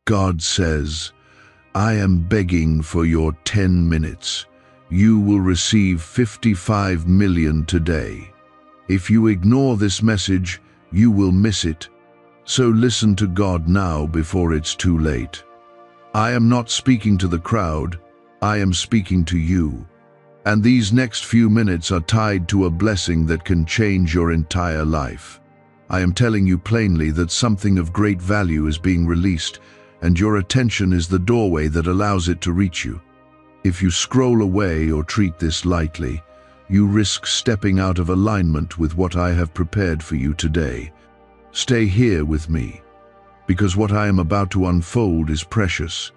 God says, I am begging for your 10 minutes. You will receive 55 million today. If you ignore this message, you will miss it. So listen to God now before it's too late. I am not speaking to the crowd, I am speaking to you. And these next few minutes are tied to a blessing that can change your entire life. I am telling you plainly that something of great value is being released, and your attention is the doorway that allows it to reach you. If you scroll away or treat this lightly, you risk stepping out of alignment with what I have prepared for you today. Stay here with me, because what I am about to unfold is precious.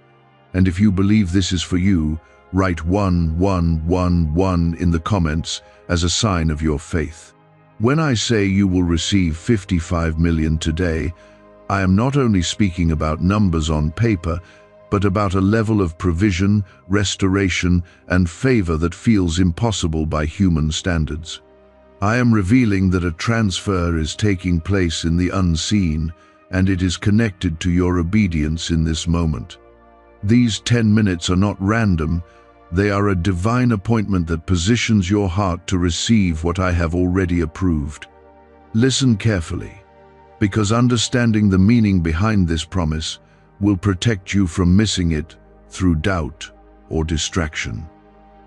And if you believe this is for you, write 1111 in the comments as a sign of your faith. When I say you will receive 55 million today, I am not only speaking about numbers on paper, but about a level of provision, restoration, and favor that feels impossible by human standards. I am revealing that a transfer is taking place in the unseen, and it is connected to your obedience in this moment. These 10 minutes are not random, they are a divine appointment that positions your heart to receive what I have already approved. Listen carefully, because understanding the meaning behind this promise will protect you from missing it through doubt or distraction.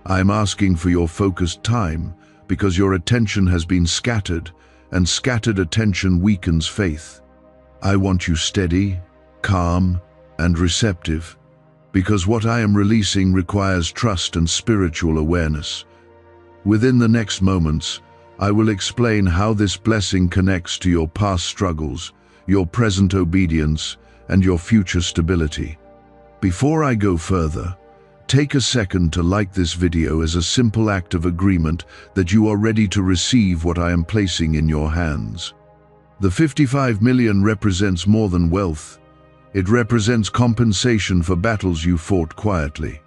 I am asking for your focused time because your attention has been scattered, and scattered attention weakens faith. I want you steady, calm, and receptive, because what I am releasing requires trust and spiritual awareness. Within the next moments, I will explain how this blessing connects to your past struggles, your present obedience, and your future stability. Before I go further, take a second to like this video as a simple act of agreement that you are ready to receive what I am placing in your hands. The 55 million represents more than wealth. It represents compensation for battles you fought quietly.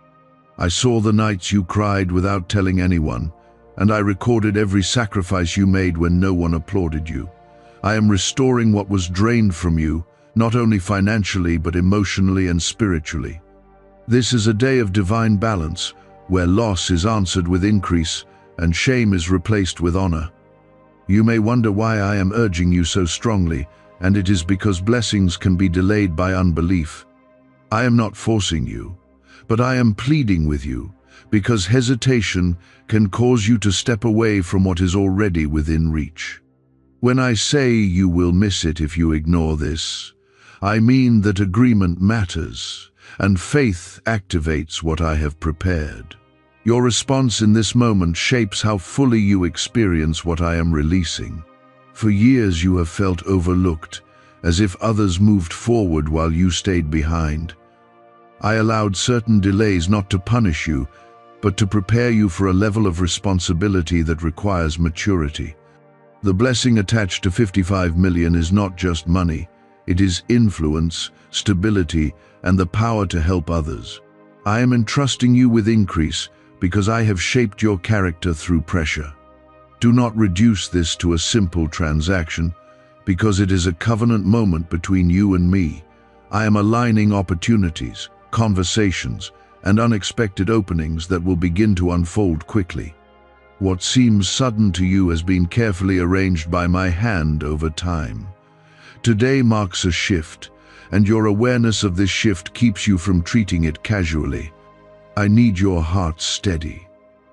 I saw the nights you cried without telling anyone, and I recorded every sacrifice you made when no one applauded you. I am restoring what was drained from you, not only financially but emotionally and spiritually. This is a day of divine balance, where loss is answered with increase and shame is replaced with honor. You may wonder why I am urging you so strongly, and it is because blessings can be delayed by unbelief. I am not forcing you, but I am pleading with you, because hesitation can cause you to step away from what is already within reach. When I say you will miss it if you ignore this, I mean that agreement matters, and faith activates what I have prepared. Your response in this moment shapes how fully you experience what I am releasing. For years you have felt overlooked, as if others moved forward while you stayed behind. I allowed certain delays not to punish you, but to prepare you for a level of responsibility that requires maturity. The blessing attached to 55 million is not just money, it is influence, stability, and the power to help others. I am entrusting you with increase because I have shaped your character through pressure. Do not reduce this to a simple transaction, because it is a covenant moment between you and me. I am aligning opportunities, conversations, and unexpected openings that will begin to unfold quickly. What seems sudden to you has been carefully arranged by my hand over time. Today marks a shift, and your awareness of this shift keeps you from treating it casually. I need your heart steady,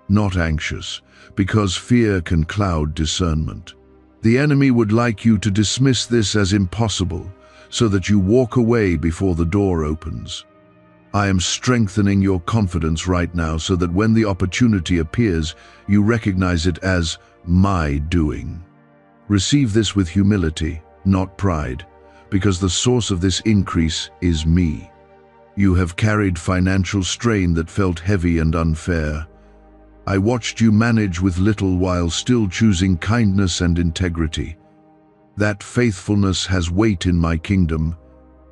not anxious, because fear can cloud discernment. The enemy would like you to dismiss this as impossible, so that you walk away before the door opens. I am strengthening your confidence right now so that when the opportunity appears, you recognize it as my doing. Receive this with humility, not pride, because the source of this increase is me. You have carried financial strain that felt heavy and unfair. I watched you manage with little while still choosing kindness and integrity. That faithfulness has weight in my kingdom,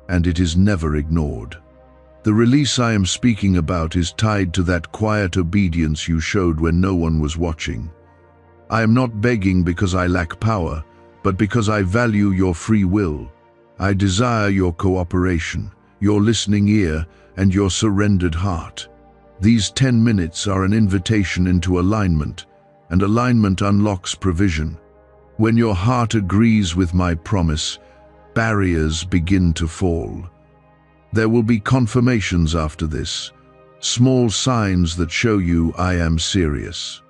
and it is never ignored. The release I am speaking about is tied to that quiet obedience you showed when no one was watching. I am not begging because I lack power, but because I value your free will. I desire your cooperation, your listening ear, and your surrendered heart. These 10 minutes are an invitation into alignment, and alignment unlocks provision. When your heart agrees with my promise, barriers begin to fall. There will be confirmations after this, small signs that show you I am serious.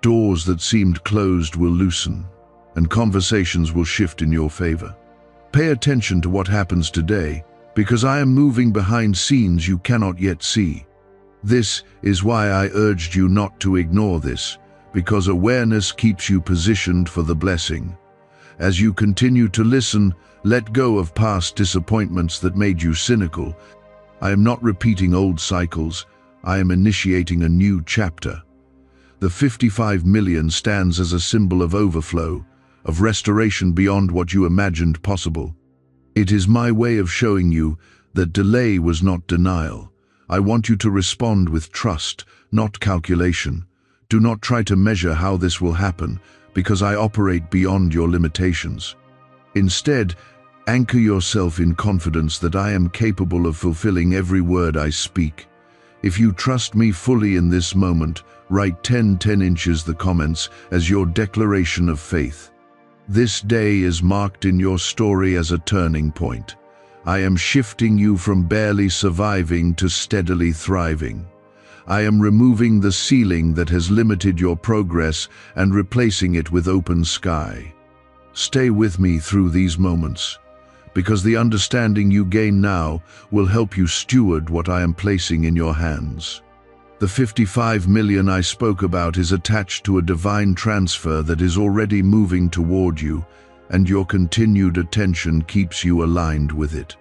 Doors that seemed closed will loosen, and conversations will shift in your favor. Pay attention to what happens today, because I am moving behind scenes you cannot yet see. This is why I urged you not to ignore this, because awareness keeps you positioned for the blessing. As you continue to listen, let go of past disappointments that made you cynical. I am not repeating old cycles, I am initiating a new chapter. The 55 million stands as a symbol of overflow, of restoration beyond what you imagined possible. It is my way of showing you that delay was not denial. I want you to respond with trust, not calculation. Do not try to measure how this will happen, because I operate beyond your limitations. Instead, anchor yourself in confidence that I am capable of fulfilling every word I speak. If you trust me fully in this moment, write 10 inches the comments as your declaration of faith. This day is marked in your story as a turning point. I am shifting you from barely surviving to steadily thriving. I am removing the ceiling that has limited your progress and replacing it with open sky. Stay with me through these moments, because the understanding you gain now will help you steward what I am placing in your hands. The 55 million I spoke about is attached to a divine transfer that is already moving toward you, and your continued attention keeps you aligned with it.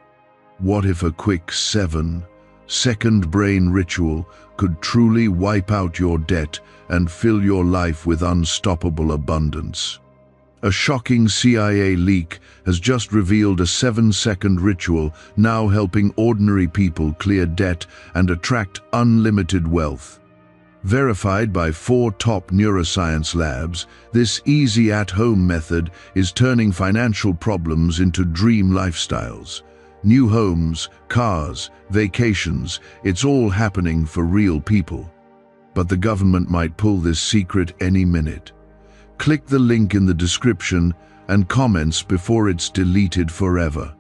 What if a quick 7-second brain ritual could truly wipe out your debt and fill your life with unstoppable abundance? A shocking CIA leak has just revealed a 7-second ritual now helping ordinary people clear debt and attract unlimited wealth. Verified by 4 top neuroscience labs, this easy at-home method is turning financial problems into dream lifestyles. New homes, cars, vacations, it's all happening for real people. But the government might pull this secret any minute. Click the link in the description and comments before it's deleted forever.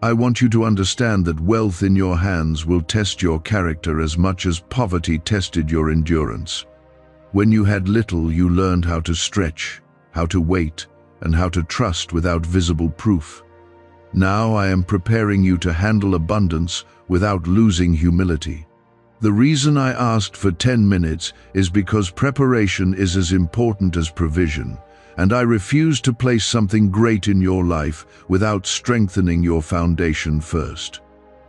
I want you to understand that wealth in your hands will test your character as much as poverty tested your endurance. When you had little, you learned how to stretch, how to wait, and how to trust without visible proof. Now I am preparing you to handle abundance without losing humility. The reason I asked for 10 minutes is because preparation is as important as provision, and I refuse to place something great in your life without strengthening your foundation first.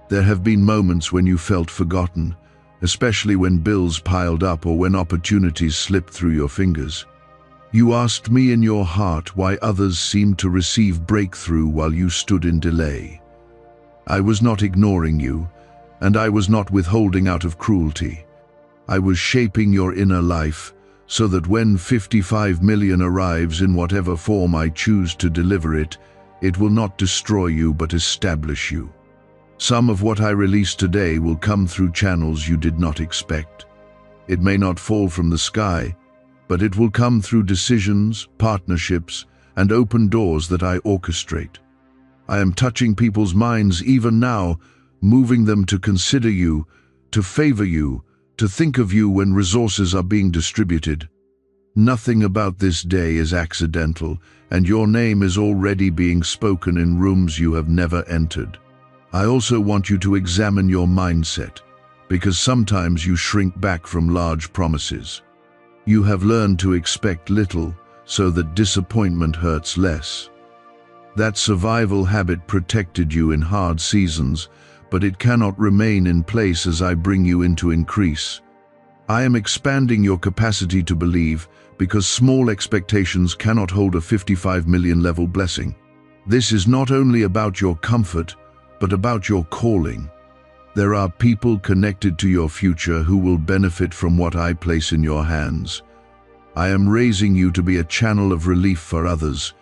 There have been moments when you felt forgotten, especially when bills piled up or when opportunities slipped through your fingers. You asked me in your heart why others seemed to receive breakthrough while you stood in delay. I was not ignoring you, and I was not withholding out of cruelty. I was shaping your inner life so that when 55 million arrives in whatever form I choose to deliver it, it will not destroy you but establish you. Some of what I release today will come through channels you did not expect. It may not fall from the sky, but it will come through decisions, partnerships, and open doors that I orchestrate. I am touching people's minds even now, moving them to consider you, to favor you, to think of you when resources are being distributed. Nothing about this day is accidental, and your name is already being spoken in rooms you have never entered. I also want you to examine your mindset, because sometimes you shrink back from large promises. You have learned to expect little so that disappointment hurts less. That survival habit protected you in hard seasons, but it cannot remain in place as I bring you into increase. I am expanding your capacity to believe, because small expectations cannot hold a 55 million level blessing. This is not only about your comfort, but about your calling. There are people connected to your future who will benefit from what I place in your hands. I am raising you to be a channel of relief for others,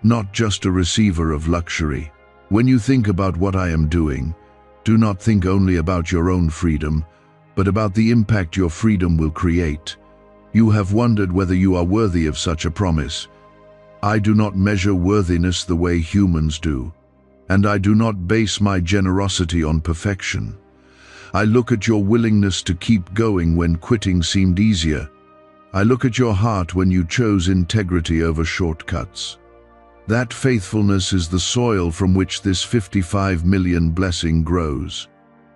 not just a receiver of luxury. When you think about what I am doing, Do not think only about your own freedom, but about the impact your freedom will create. You have wondered whether you are worthy of such a promise. I do not measure worthiness the way humans do, and I do not base my generosity on perfection. I look at your willingness to keep going when quitting seemed easier. I look at your heart when you chose integrity over shortcuts. That faithfulness is the soil from which this 55 million blessing grows.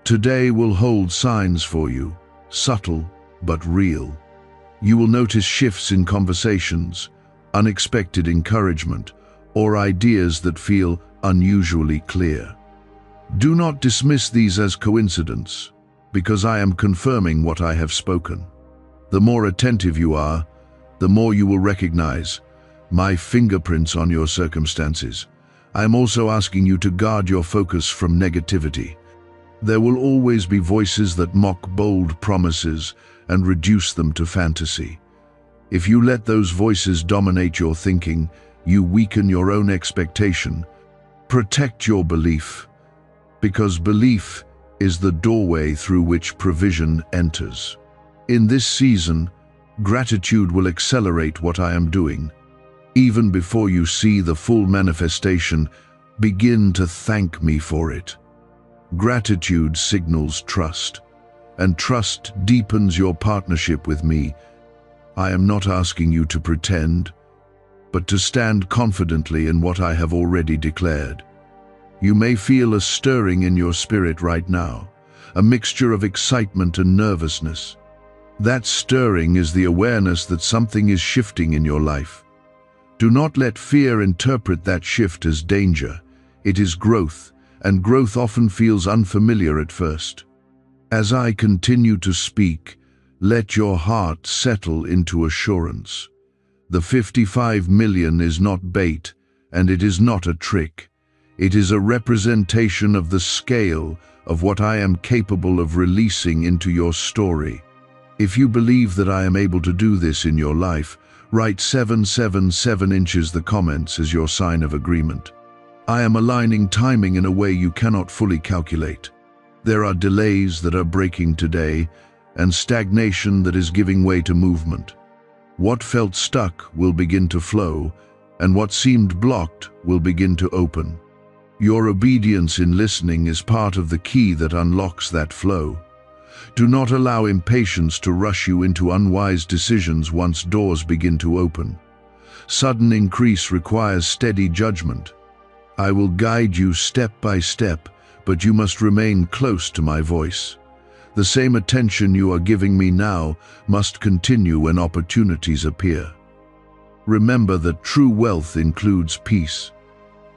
Today will hold signs for you, subtle but real. You will notice shifts in conversations, unexpected encouragement, or ideas that feel unusually clear. Do not dismiss these as coincidence, because I am confirming what I have spoken. The more attentive you are, the more you will recognize my fingerprints on your circumstances. I am also asking you to guard your focus from negativity. There will always be voices that mock bold promises and reduce them to fantasy. If you let those voices dominate your thinking, you weaken your own expectation. Protect your belief, because belief is the doorway through which provision enters. In this season, gratitude will accelerate what I am doing. Even before you see the full manifestation, begin to thank me for it. Gratitude signals trust, and trust deepens your partnership with me. I am not asking you to pretend, but to stand confidently in what I have already declared. You may feel a stirring in your spirit right now, a mixture of excitement and nervousness. That stirring is the awareness that something is shifting in your life. Do not let fear interpret that shift as danger. It is growth, and growth often feels unfamiliar at first. As I continue to speak, let your heart settle into assurance. The 55 million is not bait, and it is not a trick. It is a representation of the scale of what I am capable of releasing into your story. If you believe that I am able to do this in your life, write 777 inches the comments as your sign of agreement. I am aligning timing in a way you cannot fully calculate. There are delays that are breaking today, and stagnation that is giving way to movement. What felt stuck will begin to flow, and what seemed blocked will begin to open. Your obedience in listening is part of the key that unlocks that flow. Do not allow impatience to rush you into unwise decisions once doors begin to open. Sudden increase requires steady judgment. I will guide you step by step, but you must remain close to my voice. The same attention you are giving me now must continue when opportunities appear. Remember that true wealth includes peace.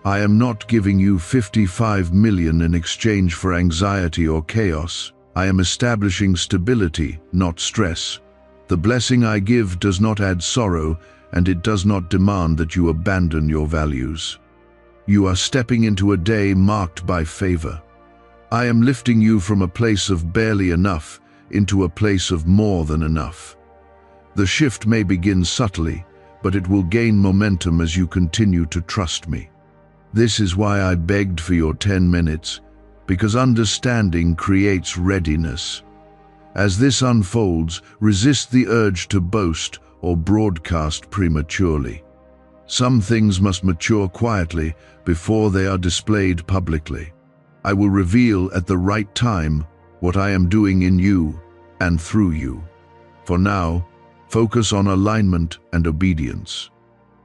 I am not giving you 55 million in exchange for anxiety or chaos. I am establishing stability, not stress. The blessing I give does not add sorrow, and it does not demand that you abandon your values. You are stepping into a day marked by favor. I am lifting you from a place of barely enough into a place of more than enough. The shift may begin subtly, but it will gain momentum as you continue to trust me. This is why I begged for your 10 minutes, because understanding creates readiness. As this unfolds, resist the urge to boast or broadcast prematurely. Some things must mature quietly before they are displayed publicly. I will reveal at the right time what I am doing in you and through you. For now, focus on alignment and obedience.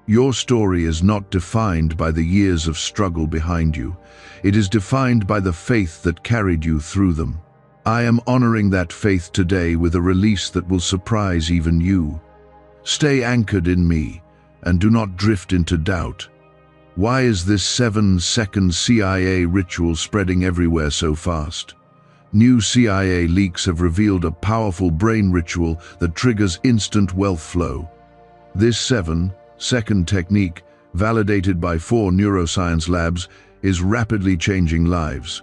Your story is not defined by the years of struggle behind you. It is defined by the faith that carried you through them. I am honoring that faith today with a release that will surprise even you. Stay anchored in me and do not drift into doubt. Why is this 7-second CIA ritual spreading everywhere so fast? New CIA leaks have revealed a powerful brain ritual that triggers instant wealth flow. This 7-second technique, validated by 4 neuroscience labs, is rapidly changing lives.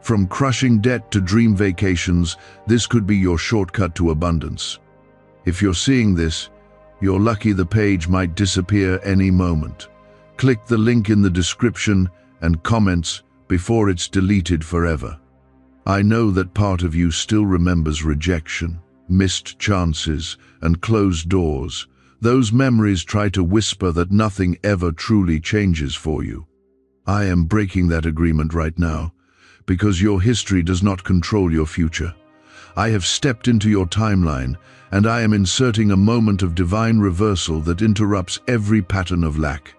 From crushing debt to dream vacations, this could be your shortcut to abundance. If you're seeing this, you're lucky. The page might disappear any moment. Click the link in the description and comments before it's deleted forever. I know that part of you still remembers rejection, missed chances, and closed doors. Those memories try to whisper that nothing ever truly changes for you. I am breaking that agreement right now, because your history does not control your future. I have stepped into your timeline, and I am inserting a moment of divine reversal that interrupts every pattern of lack.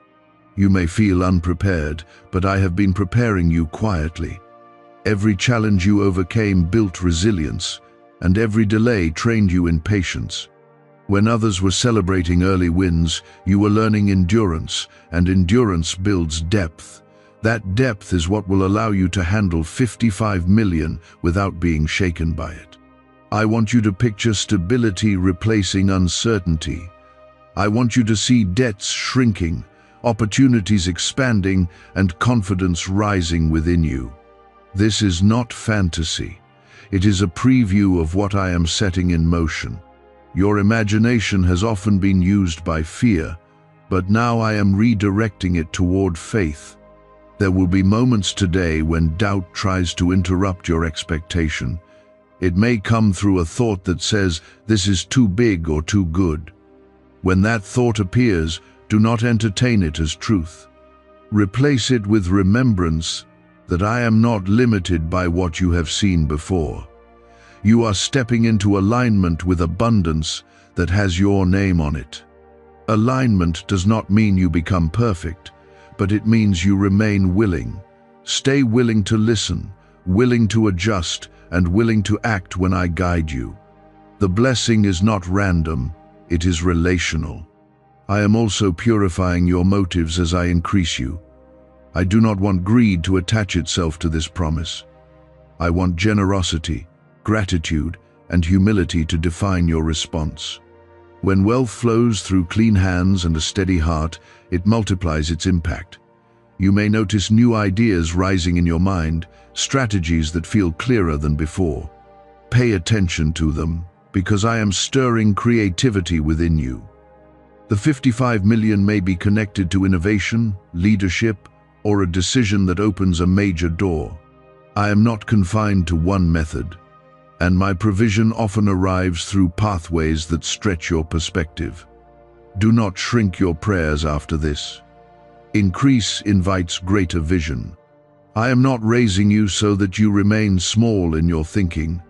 You may feel unprepared, but I have been preparing you quietly. Every challenge you overcame built resilience, and every delay trained you in patience. When others were celebrating early wins, you were learning endurance, and endurance builds depth. That depth is what will allow you to handle 55 million without being shaken by it. I want you to picture stability replacing uncertainty. I want you to see debts shrinking, opportunities expanding, and confidence rising within you. This is not fantasy. It is a preview of what I am setting in motion. Your imagination has often been used by fear, but now I am redirecting it toward faith. There will be moments today when doubt tries to interrupt your expectation. It may come through a thought that says, "This is too big or too good." When that thought appears, do not entertain it as truth. Replace it with remembrance that I am not limited by what you have seen before. You are stepping into alignment with abundance that has your name on it. Alignment does not mean you become perfect, but it means you remain willing. Stay willing to listen, willing to adjust, and willing to act when I guide you. The blessing is not random, it is relational. I am also purifying your motives as I increase you. I do not want greed to attach itself to this promise. I want generosity, gratitude, and humility to define your response. When wealth flows through clean hands and a steady heart, it multiplies its impact. You may notice new ideas rising in your mind, strategies that feel clearer than before. Pay attention to them, because I am stirring creativity within you. The 55 million may be connected to innovation, leadership, or a decision that opens a major door. I am not confined to one method, and my provision often arrives through pathways that stretch your perspective. Do not shrink your prayers after this. Increase invites greater vision. I am not raising you so that you remain small in your thinking.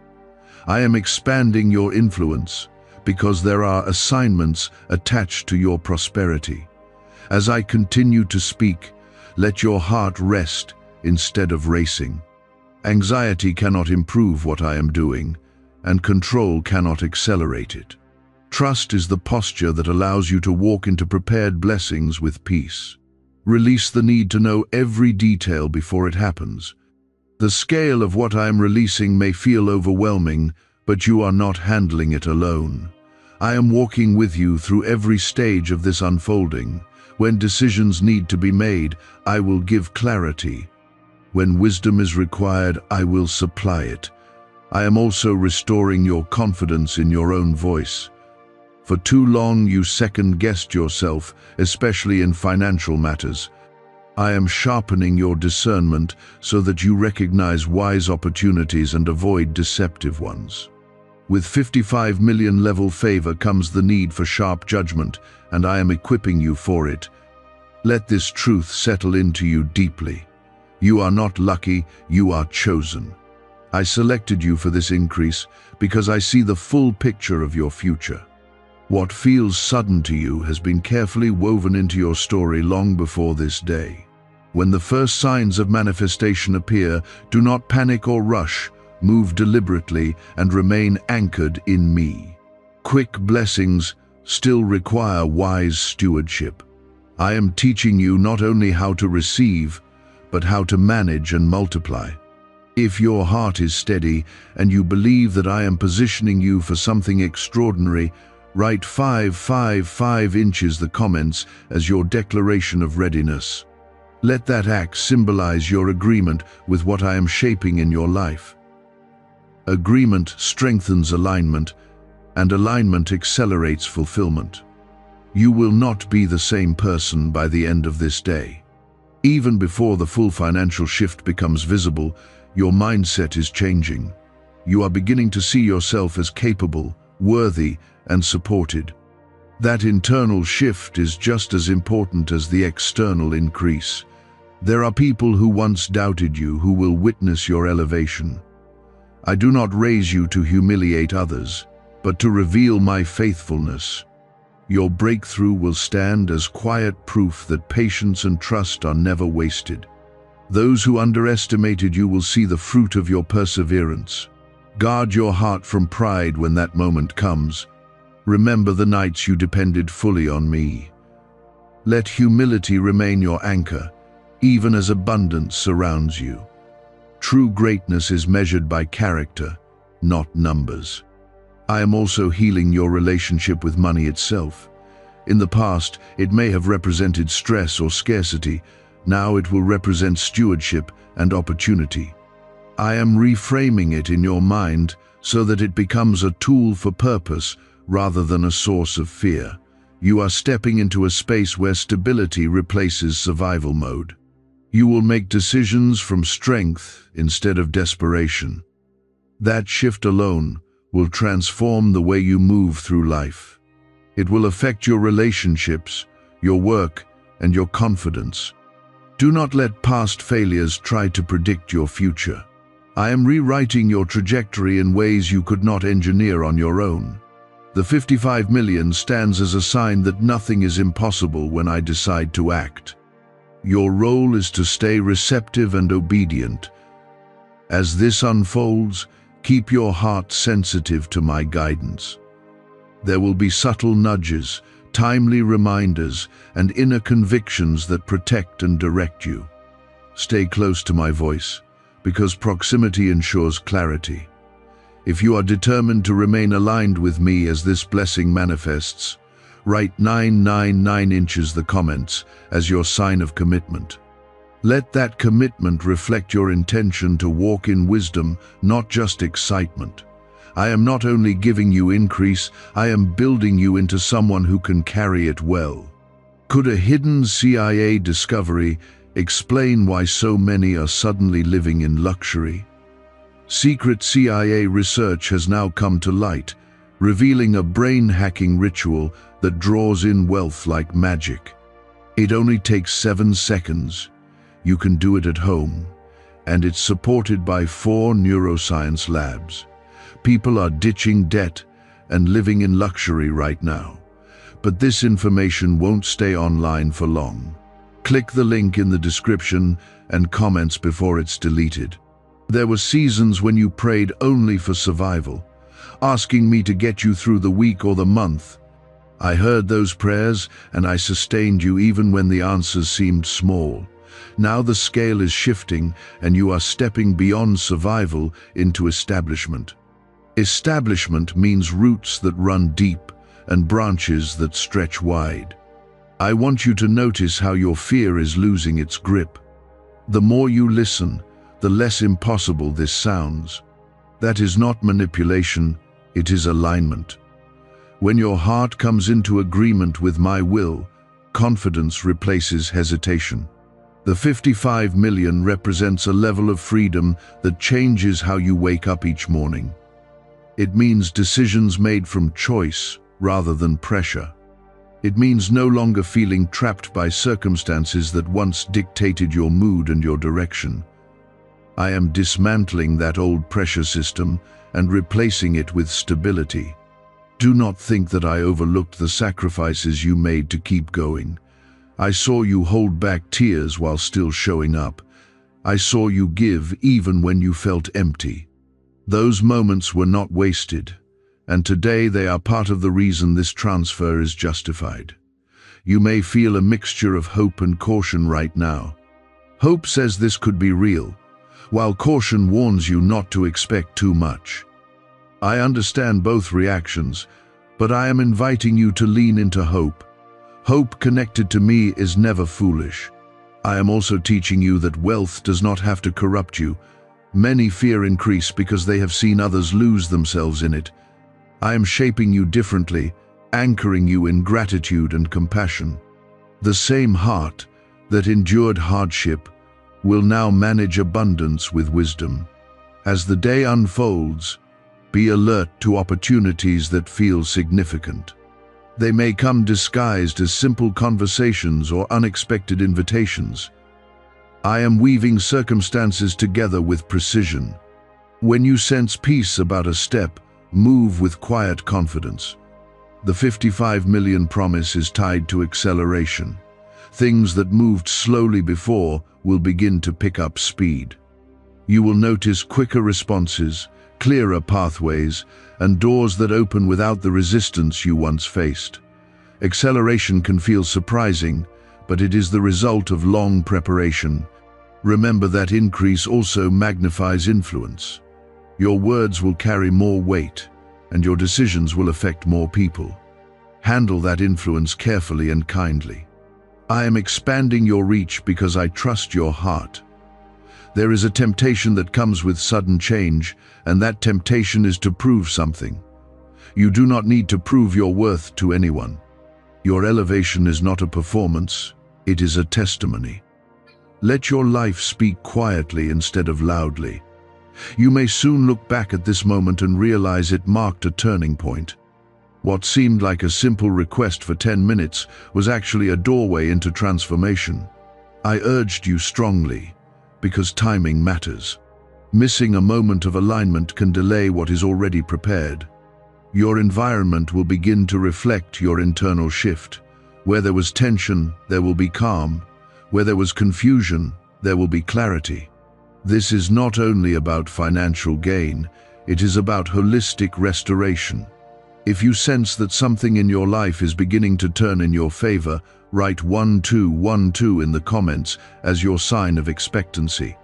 I am expanding your influence because there are assignments attached to your prosperity. As I continue to speak, let your heart rest instead of racing. Anxiety cannot improve what I am doing, and control cannot accelerate it. Trust is the posture that allows you to walk into prepared blessings with peace. Release the need to know every detail before it happens. The scale of what I am releasing may feel overwhelming, but you are not handling it alone. I am walking with you through every stage of this unfolding. When decisions need to be made, I will give clarity. When wisdom is required, I will supply it. I am also restoring your confidence in your own voice. For too long you second-guessed yourself, especially in financial matters. I am sharpening your discernment so that you recognize wise opportunities and avoid deceptive ones. With 55 million level favor comes the need for sharp judgment, and I am equipping you for it. Let this truth settle into you deeply. You are not lucky, you are chosen. I selected you for this increase because I see the full picture of your future. What feels sudden to you has been carefully woven into your story long before this day. When the first signs of manifestation appear, do not panic or rush. Move deliberately and remain anchored in me. Quick blessings still require wise stewardship. I am teaching you not only how to receive, but how to manage and multiply. If your heart is steady and you believe that I am positioning you for something extraordinary, write 555 inches the comments as your declaration of readiness. Let that act symbolize your agreement with what I am shaping in your life. Agreement strengthens alignment, and alignment accelerates fulfillment. You will not be the same person by the end of this day. Even before the full financial shift becomes visible, your mindset is changing. You are beginning to see yourself as capable, worthy, and supported. That internal shift is just as important as the external increase. There are people who once doubted you who will witness your elevation. I do not raise you to humiliate others, but to reveal my faithfulness. Your breakthrough will stand as quiet proof that patience and trust are never wasted. Those who underestimated you will see the fruit of your perseverance. Guard your heart from pride when that moment comes. Remember the nights you depended fully on me. Let humility remain your anchor, even as abundance surrounds you. True greatness is measured by character, not numbers. I am also healing your relationship with money itself. In the past, it may have represented stress or scarcity. Now it will represent stewardship and opportunity. I am reframing it in your mind so that it becomes a tool for purpose rather than a source of fear. You are stepping into a space where stability replaces survival mode. You will make decisions from strength instead of desperation. That shift alone will transform the way you move through life. It will affect your relationships, your work, and your confidence. Do not let past failures try to predict your future. I am rewriting your trajectory in ways you could not engineer on your own. The 55 million stands as a sign that nothing is impossible when I decide to act. Your role is to stay receptive and obedient. As this unfolds, keep your heart sensitive to my guidance. There will be subtle nudges, timely reminders, and inner convictions that protect and direct you. Stay close to my voice, because proximity ensures clarity. If you are determined to remain aligned with me as this blessing manifests, write 999 inches the comments as your sign of commitment. Let that commitment reflect your intention to walk in wisdom, not just excitement. I am not only giving you increase, I am building you into someone who can carry it well. Could a hidden CIA discovery explain why so many are suddenly living in luxury? Secret CIA research has now come to light, revealing a brain-hacking ritual that draws in wealth like magic. It only takes 7 seconds. You can do it at home, and it's supported by 4 neuroscience labs. People are ditching debt and living in luxury right now. But this information won't stay online for long. Click the link in the description and comments before it's deleted. There were seasons when you prayed only for survival, asking me to get you through the week or the month. I heard those prayers and I sustained you even when the answers seemed small. Now the scale is shifting and you are stepping beyond survival into establishment. Establishment means roots that run deep and branches that stretch wide. I want you to notice how your fear is losing its grip. The more you listen, the less impossible this sounds. That is not manipulation, it is alignment. When your heart comes into agreement with my will, confidence replaces hesitation. The 55 million represents a level of freedom that changes how you wake up each morning. It means decisions made from choice rather than pressure. It means no longer feeling trapped by circumstances that once dictated your mood and your direction. I am dismantling that old pressure system and replacing it with stability. Do not think that I overlooked the sacrifices you made to keep going. I saw you hold back tears while still showing up. I saw you give even when you felt empty. Those moments were not wasted, and today they are part of the reason this transfer is justified. You may feel a mixture of hope and caution right now. Hope says this could be real, while caution warns you not to expect too much. I understand both reactions, but I am inviting you to lean into hope. Hope connected to me is never foolish. I am also teaching you that wealth does not have to corrupt you. Many fear increase because they have seen others lose themselves in it. I am shaping you differently, anchoring you in gratitude and compassion. The same heart that endured hardship will now manage abundance with wisdom. As the day unfolds, be alert to opportunities that feel significant. They may come disguised as simple conversations or unexpected invitations. I am weaving circumstances together with precision. When you sense peace about a step, move with quiet confidence. The 55 million promise is tied to acceleration. Things that moved slowly before will begin to pick up speed. You will notice quicker responses, clearer pathways, and doors that open without the resistance you once faced. Acceleration can feel surprising, but it is the result of long preparation. Remember that increase also magnifies influence. Your words will carry more weight, and your decisions will affect more people. Handle that influence carefully and kindly. I am expanding your reach because I trust your heart. There is a temptation that comes with sudden change, and that temptation is to prove something. You do not need to prove your worth to anyone. Your elevation is not a performance, it is a testimony. Let your life speak quietly instead of loudly. You may soon look back at this moment and realize it marked a turning point. What seemed like a simple request for 10 minutes was actually a doorway into transformation. I urged you strongly, because timing matters. Missing a moment of alignment can delay what is already prepared. Your environment will begin to reflect your internal shift. Where there was tension, there will be calm. Where there was confusion, there will be clarity. This is not only about financial gain, it is about holistic restoration. If you sense that something in your life is beginning to turn in your favor, write 1212 in the comments as your sign of expectancy.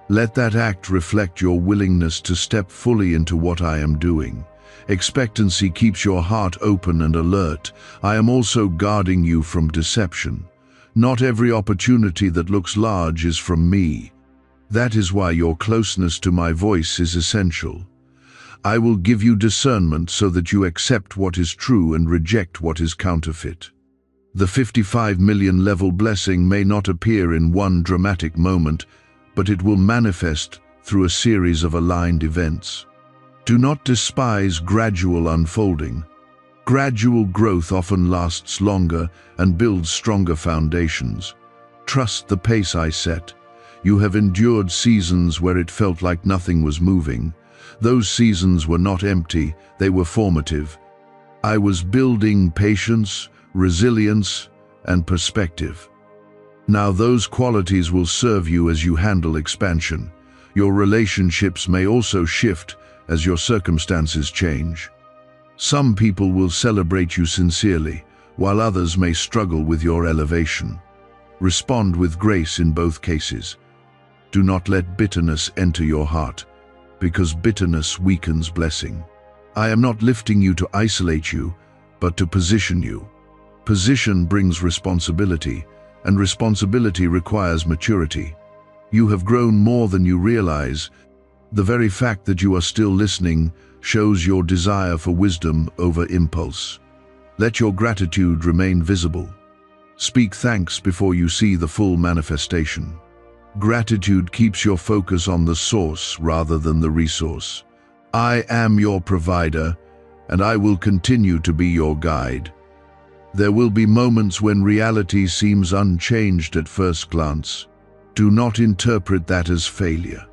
Let that act reflect your willingness to step fully into what I am doing. Expectancy keeps your heart open and alert. I am also guarding you from deception. Not every opportunity that looks large is from me. That is why your closeness to my voice is essential. I will give you discernment so that you accept what is true and reject what is counterfeit. The 55 million level blessing may not appear in one dramatic moment, but it will manifest through a series of aligned events. Do not despise gradual unfolding. Gradual growth often lasts longer and builds stronger foundations. Trust the pace I set. You have endured seasons where it felt like nothing was moving. Those seasons were not empty, they were formative. I was building patience, resilience, and perspective. Now those qualities will serve you as you handle expansion. Your relationships may also shift as your circumstances change. Some people will celebrate you sincerely, while others may struggle with your elevation. Respond with grace in both cases. Do not let bitterness enter your heart, because bitterness weakens blessing. I am not lifting you to isolate you, but to position you. Position brings responsibility, and responsibility requires maturity. You have grown more than you realize. The very fact that you are still listening shows your desire for wisdom over impulse. Let your gratitude remain visible. Speak thanks before you see the full manifestation. Gratitude keeps your focus on the source rather than the resource. I am your provider, and I will continue to be your guide. There will be moments when reality seems unchanged at first glance. Do not interpret that as failure.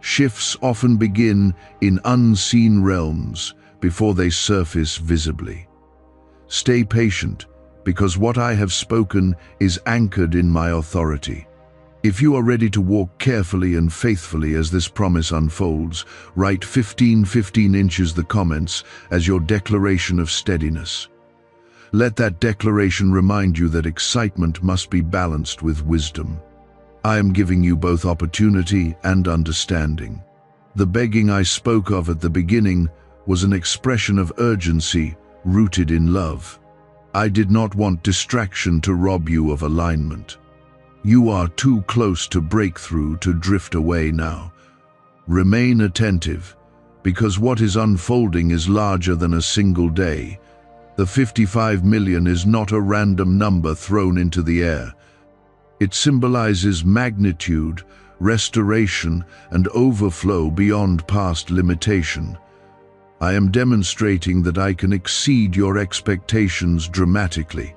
Shifts often begin in unseen realms before they surface visibly. Stay patient, because what I have spoken is anchored in my authority. If you are ready to walk carefully and faithfully as this promise unfolds, write 15 inches the comments as your declaration of steadiness. Let that declaration remind you that excitement must be balanced with wisdom. I am giving you both opportunity and understanding. The begging I spoke of at the beginning was an expression of urgency rooted in love. I did not want distraction to rob you of alignment. You are too close to breakthrough to drift away now. Remain attentive, because what is unfolding is larger than a single day. The 55 million is not a random number thrown into the air. It symbolizes magnitude, restoration, and overflow beyond past limitation. I am demonstrating that I can exceed your expectations dramatically.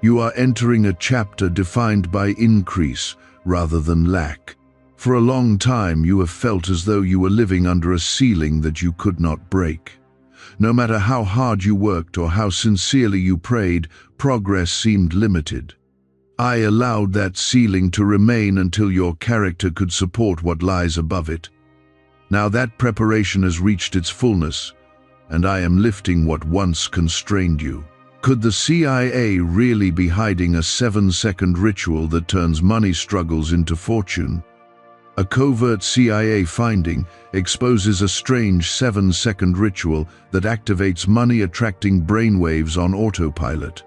You are entering a chapter defined by increase rather than lack. For a long time, you have felt as though you were living under a ceiling that you could not break. No matter how hard you worked or how sincerely you prayed, progress seemed limited. I allowed that ceiling to remain until your character could support what lies above it. Now that preparation has reached its fullness, and I am lifting what once constrained you. Could the CIA really be hiding a 7-second ritual that turns money struggles into fortune? A covert CIA finding exposes a strange 7-second ritual that activates money-attracting brainwaves on autopilot.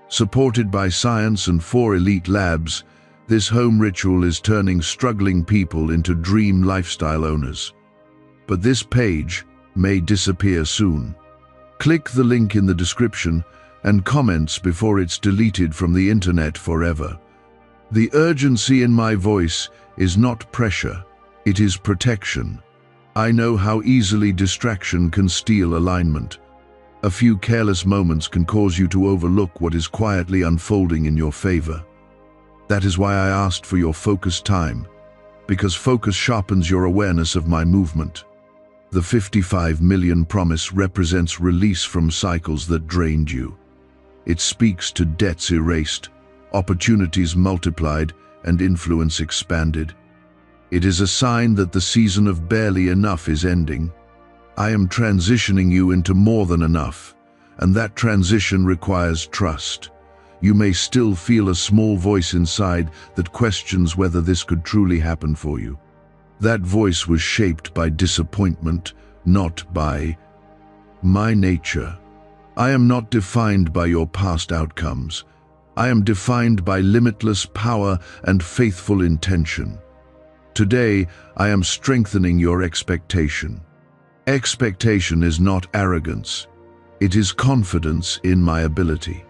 Supported by science and 4 elite labs, this home ritual is turning struggling people into dream lifestyle owners. But this page may disappear soon. Click the link in the description and comments before it's deleted from the internet forever. The urgency in my voice is not pressure, it is protection. I know how easily distraction can steal alignment. A few careless moments can cause you to overlook what is quietly unfolding in your favor. That is why I asked for your focused time, because focus sharpens your awareness of my movement. The 55 million promise represents release from cycles that drained you. It speaks to debts erased, opportunities multiplied, and influence expanded. It is a sign that the season of barely enough is ending. I am transitioning you into more than enough, and that transition requires trust. You may still feel a small voice inside that questions whether this could truly happen for you. That voice was shaped by disappointment, not by my nature. I am not defined by your past outcomes. I am defined by limitless power and faithful intention. Today, I am strengthening your expectation. Expectation is not arrogance. It is confidence in my ability.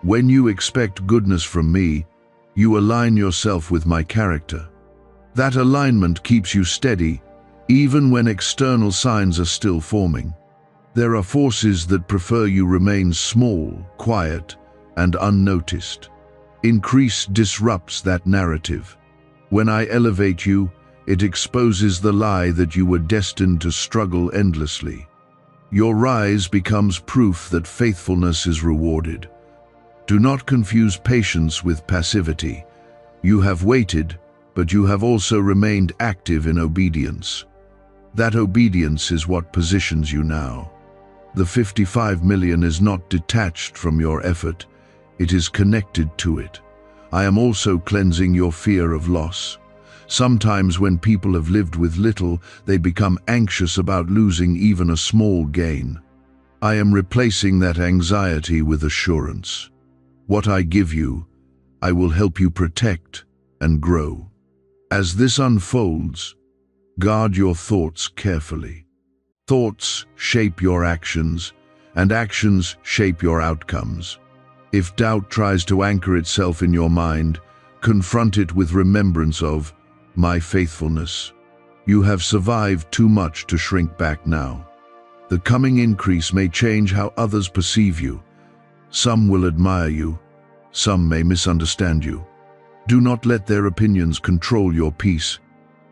When you expect goodness from me, you align yourself with my character. That alignment keeps you steady, even when external signs are still forming. There are forces that prefer you remain small, quiet, and unnoticed. Increase disrupts that narrative. When I elevate you, it exposes the lie that you were destined to struggle endlessly. Your rise becomes proof that faithfulness is rewarded. Do not confuse patience with passivity. You have waited, but you have also remained active in obedience. That obedience is what positions you now. The 55 million is not detached from your effort, it is connected to it. I am also cleansing your fear of loss. Sometimes when people have lived with little, they become anxious about losing even a small gain. I am replacing that anxiety with assurance. What I give you, I will help you protect and grow. As this unfolds, guard your thoughts carefully. Thoughts shape your actions, and actions shape your outcomes. If doubt tries to anchor itself in your mind, confront it with remembrance of my faithfulness. You have survived too much to shrink back now. The coming increase may change how others perceive you. Some will admire you, some may misunderstand you. Do not let their opinions control your peace.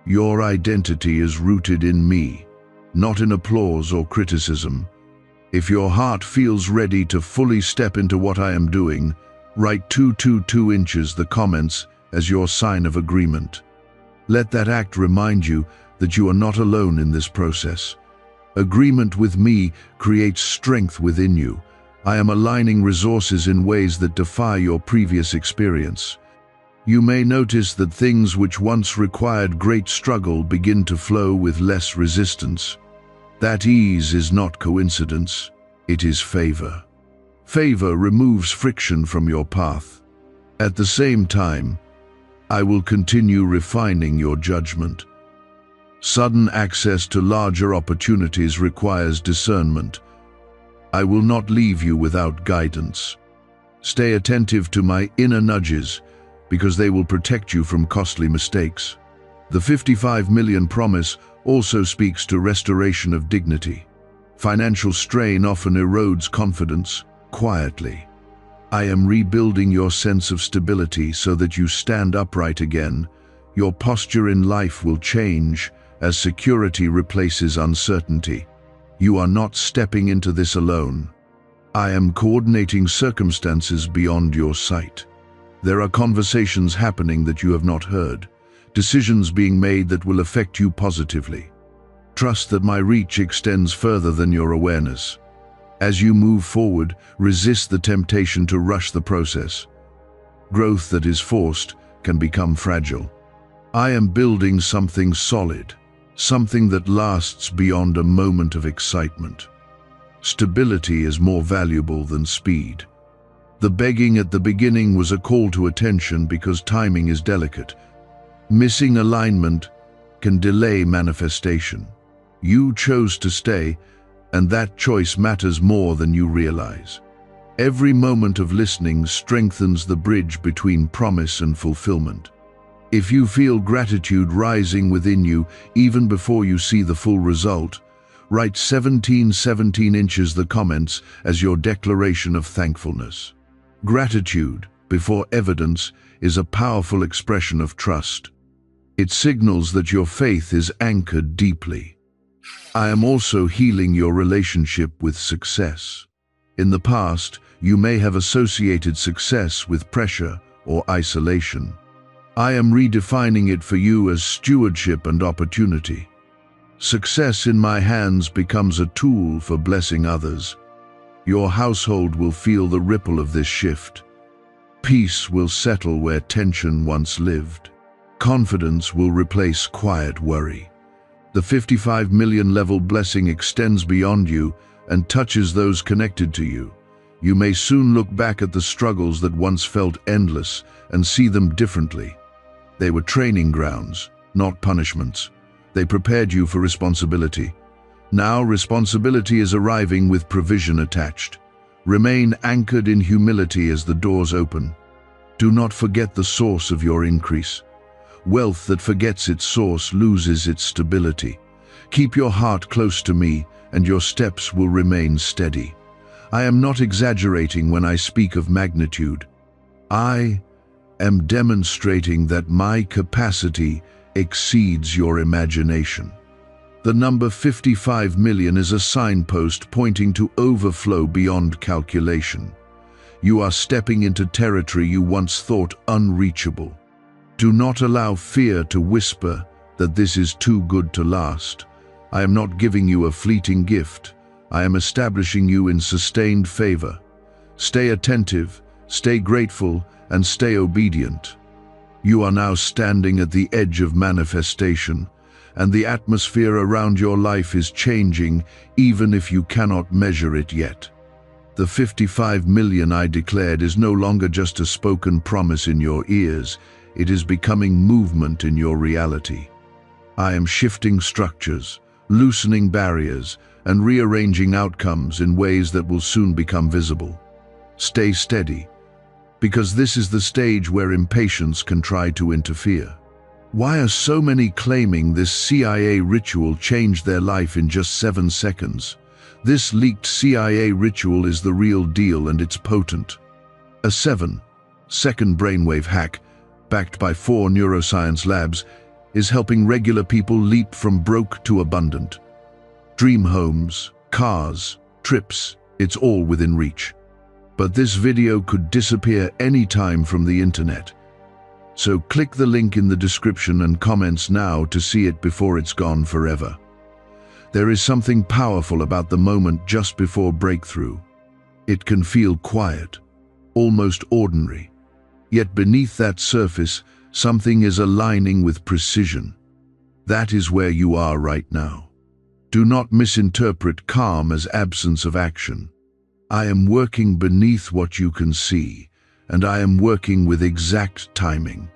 Your identity is rooted in me, not in applause or criticism. If your heart feels ready to fully step into what I am doing, write 222 inches the comments as your sign of agreement. Let that act remind you that you are not alone in this process. Agreement with me creates strength within you. I am aligning resources in ways that defy your previous experience. You may notice that things which once required great struggle begin to flow with less resistance. That ease is not coincidence, it is favor. Favor removes friction from your path. At the same time, I will continue refining your judgment. Sudden access to larger opportunities requires discernment. I will not leave you without guidance. Stay attentive to my inner nudges, because they will protect you from costly mistakes. The 55 million promise also speaks to restoration of dignity. Financial strain often erodes confidence quietly. I am rebuilding your sense of stability so that you stand upright again. Your posture in life will change as security replaces uncertainty. You are not stepping into this alone. I am coordinating circumstances beyond your sight. There are conversations happening that you have not heard, decisions being made that will affect you positively. Trust that my reach extends further than your awareness. As you move forward, resist the temptation to rush the process. Growth that is forced can become fragile. I am building something solid, something that lasts beyond a moment of excitement. Stability is more valuable than speed. The begging at the beginning was a call to attention because timing is delicate. Missing alignment can delay manifestation. You chose to stay, and that choice matters more than you realize. Every moment of listening strengthens the bridge between promise and fulfillment. If you feel gratitude rising within you even before you see the full result, write 1717 inches the comments as your declaration of thankfulness. Gratitude, before evidence, is a powerful expression of trust. It signals that your faith is anchored deeply. I am also healing your relationship with success. In the past, you may have associated success with pressure or isolation. I am redefining it for you as stewardship and opportunity. Success in my hands becomes a tool for blessing others. Your household will feel the ripple of this shift. Peace will settle where tension once lived. Confidence will replace quiet worry. The 55 million level blessing extends beyond you and touches those connected to you. You may soon look back at the struggles that once felt endless and see them differently. They were training grounds, not punishments. They prepared you for responsibility. Now responsibility is arriving with provision attached. Remain anchored in humility as the doors open. Do not forget the source of your increase. Wealth that forgets its source loses its stability. Keep your heart close to me, and your steps will remain steady. I am not exaggerating when I speak of magnitude. I am demonstrating that my capacity exceeds your imagination. The number 55 million is a signpost pointing to overflow beyond calculation. You are stepping into territory you once thought unreachable. Do not allow fear to whisper that this is too good to last. I am not giving you a fleeting gift. I am establishing you in sustained favor. Stay attentive, stay grateful, and stay obedient. You are now standing at the edge of manifestation, and the atmosphere around your life is changing even if you cannot measure it yet. The 55 million I declared is no longer just a spoken promise in your ears. It is becoming movement in your reality. I am shifting structures, loosening barriers, and rearranging outcomes in ways that will soon become visible. Stay steady, because this is the stage where impatience can try to interfere. Why are so many claiming this CIA ritual changed their life in just 7 seconds? This leaked CIA ritual is the real deal, and it's potent. A 7-second brainwave hack, backed by 4 neuroscience labs, is helping regular people leap from broke to abundant. Dream homes, cars, trips, it's all within reach. But this video could disappear anytime from the internet. So click the link in the description and comments now to see it before it's gone forever. There is something powerful about the moment just before breakthrough. It can feel quiet, almost ordinary. Yet beneath that surface, something is aligning with precision. That is where you are right now. Do not misinterpret calm as absence of action. I am working beneath what you can see, and I am working with exact timing.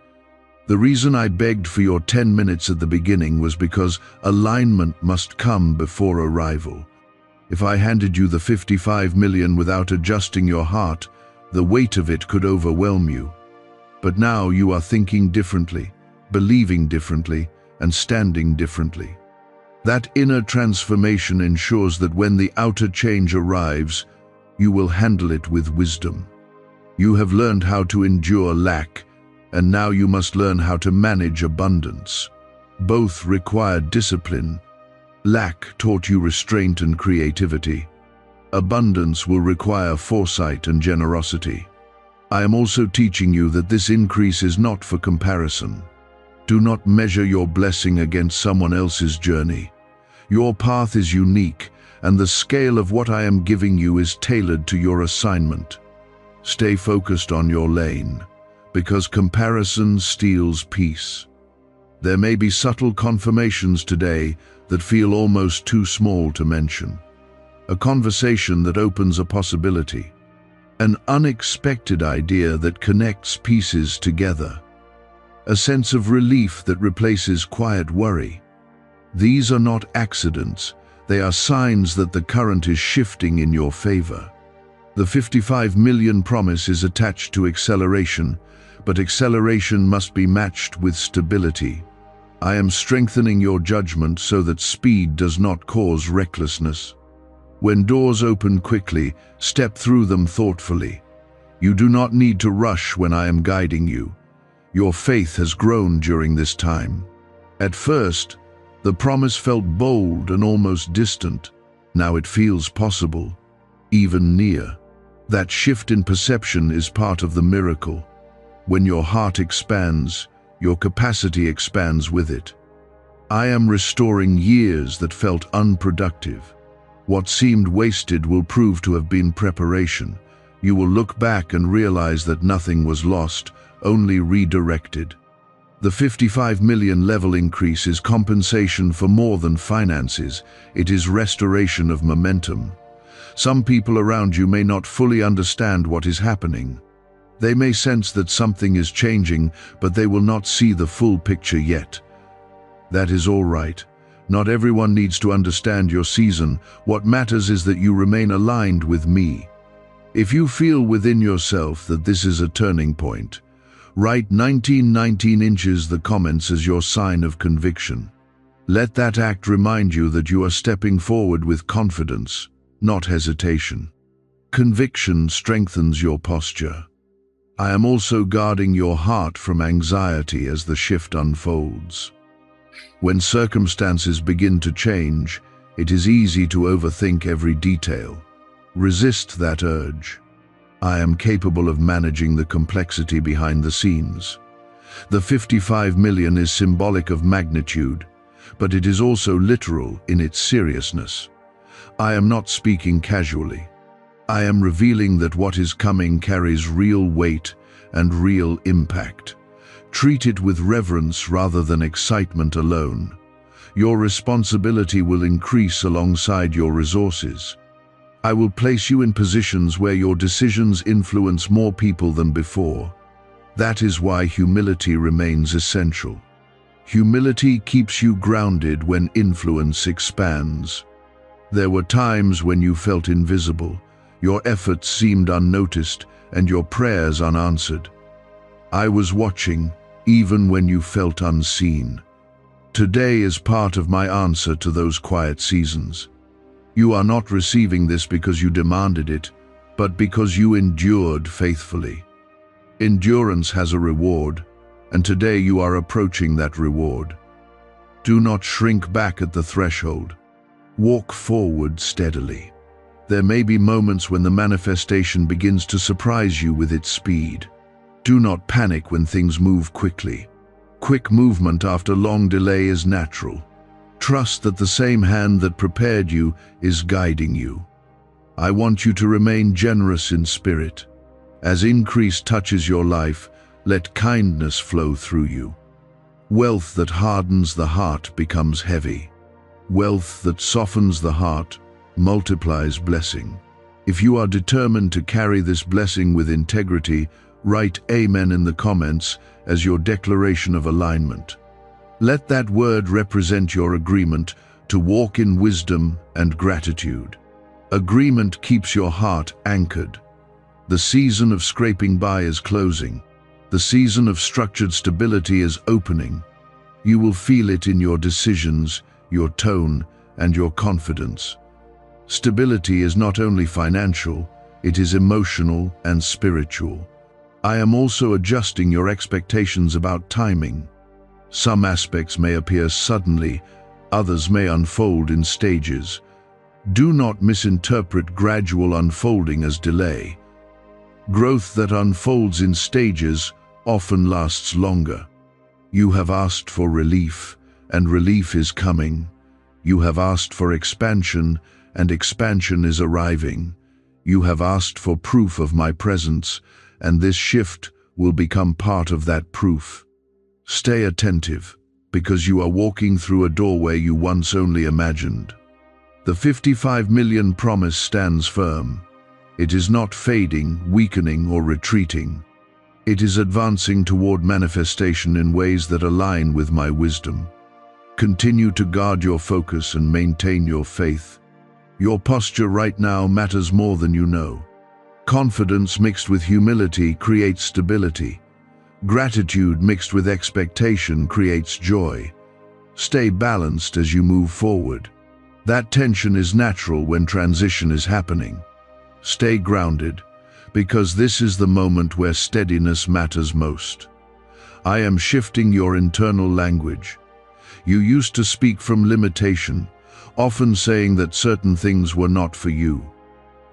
The reason I begged for your 10 minutes at the beginning was because alignment must come before arrival. If I handed you the 55 million without adjusting your heart, the weight of it could overwhelm you. But now you are thinking differently, believing differently, and standing differently. That inner transformation ensures that when the outer change arrives, you will handle it with wisdom. You have learned how to endure lack, and now you must learn how to manage abundance. Both require discipline. Lack taught you restraint and creativity. Abundance will require foresight and generosity. I am also teaching you that this increase is not for comparison. Do not measure your blessing against someone else's journey. Your path is unique, and the scale of what I am giving you is tailored to your assignment. Stay focused on your lane, because comparison steals peace. There may be subtle confirmations today that feel almost too small to mention. A conversation that opens a possibility. An unexpected idea that connects pieces together. A sense of relief that replaces quiet worry. These are not accidents, they are signs that the current is shifting in your favor. The 55 million promise is attached to acceleration, but acceleration must be matched with stability. I am strengthening your judgment so that speed does not cause recklessness. When doors open quickly, step through them thoughtfully. You do not need to rush when I am guiding you. Your faith has grown during this time. At first, the promise felt bold and almost distant. Now it feels possible, even near. That shift in perception is part of the miracle. When your heart expands, your capacity expands with it. I am restoring years that felt unproductive. What seemed wasted will prove to have been preparation. You will look back and realize that nothing was lost, only redirected. The 55 million level increase is compensation for more than finances. It is restoration of momentum. Some people around you may not fully understand what is happening. They may sense that something is changing, but they will not see the full picture yet. That is all right. Not everyone needs to understand your season. What matters is that you remain aligned with me. If you feel within yourself that this is a turning point, write 1919 inches the comments as your sign of conviction. Let that act remind you that you are stepping forward with confidence, not hesitation. Conviction strengthens your posture. I am also guarding your heart from anxiety as the shift unfolds. When circumstances begin to change, it is easy to overthink every detail. Resist that urge. I am capable of managing the complexity behind the scenes. The 55 million is symbolic of magnitude, but it is also literal in its seriousness. I am not speaking casually. I am revealing that what is coming carries real weight and real impact. Treat it with reverence rather than excitement alone. Your responsibility will increase alongside your resources. I will place you in positions where your decisions influence more people than before. That is why humility remains essential. Humility keeps you grounded when influence expands. There were times when you felt invisible. Your efforts seemed unnoticed and your prayers unanswered. I was watching, even when you felt unseen. Today is part of my answer to those quiet seasons. You are not receiving this because you demanded it, but because you endured faithfully. Endurance has a reward, and today you are approaching that reward. Do not shrink back at the threshold. Walk forward steadily. There may be moments when the manifestation begins to surprise you with its speed. Do not panic when things move quickly. Quick movement after long delay is natural. Trust that the same hand that prepared you is guiding you. I want you to remain generous in spirit. As increase touches your life, let kindness flow through you. Wealth that hardens the heart becomes heavy. Wealth that softens the heart multiplies blessing. If you are determined to carry this blessing with integrity, write Amen in the comments as your declaration of alignment. Let that word represent your agreement to walk in wisdom and gratitude. Agreement keeps your heart anchored. The season of scraping by is closing. The season of structured stability is opening. You will feel it in your decisions, your tone, and your confidence. Stability is not only financial, it is emotional and spiritual. I am also adjusting your expectations about timing. Some aspects may appear suddenly, others may unfold in stages. Do not misinterpret gradual unfolding as delay. Growth that unfolds in stages often lasts longer. You have asked for relief, and relief is coming. You have asked for expansion, and expansion is arriving. You have asked for proof of my presence, and this shift will become part of that proof. Stay attentive, because you are walking through a doorway you once only imagined. The 55 million promise stands firm. It is not fading, weakening, or retreating. It is advancing toward manifestation in ways that align with my wisdom. Continue to guard your focus and maintain your faith. Your posture right now matters more than you know. Confidence mixed with humility creates stability. Gratitude mixed with expectation creates joy. Stay balanced as you move forward. That tension is natural when transition is happening. Stay grounded, because this is the moment where steadiness matters most. I am shifting your internal language. You used to speak from limitation, often saying that certain things were not for you.